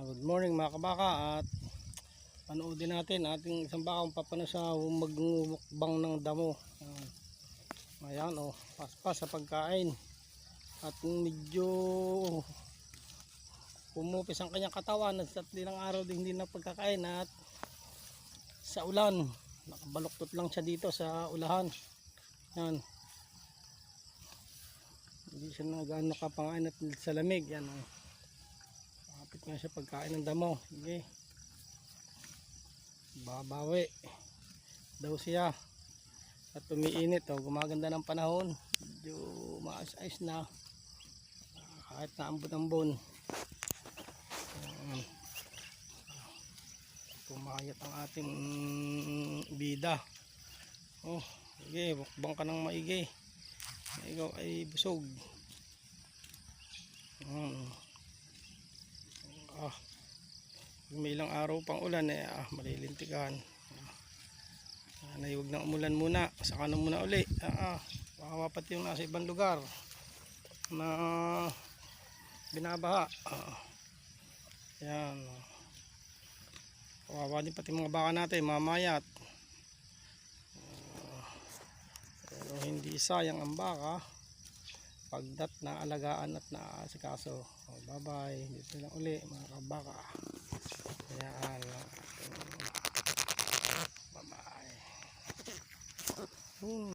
Good morning mga kabaka, at panoodin natin ating isang bakang papano sa magmukbang ng damo. Ayan o, paspas sa pagkain at medyo pumupis ang kanyang katawan at sa ilang araw din hindi na pagkakain at sa ulan, nakabaluktot lang siya dito sa ulahan. Yan, hindi siya na gaano kapangain at sa lamig. Yan o, kapit nga siya pagkain ng damo. Sige, babawi daw siya at umiinit o, gumaganda ng panahon, medyo maas-ayos na kahit naambon-ambon. Pumayat ang ating bida. Oh, sige, bukbang ka ng maigi, ikaw ay busog. May ilang araw pang ulan malilintikan. Huwag na umulan muna, saka na muna uli. Baka pati yung nasa ibang lugar na binabaha. Yan, kawawa din pati mga baka natin, mamayat. Pero hindi sayang ang baka pagdat na alagaan at naasikaso. Bye bye, dito lang uli mga kabaka. Ayan, bye bye.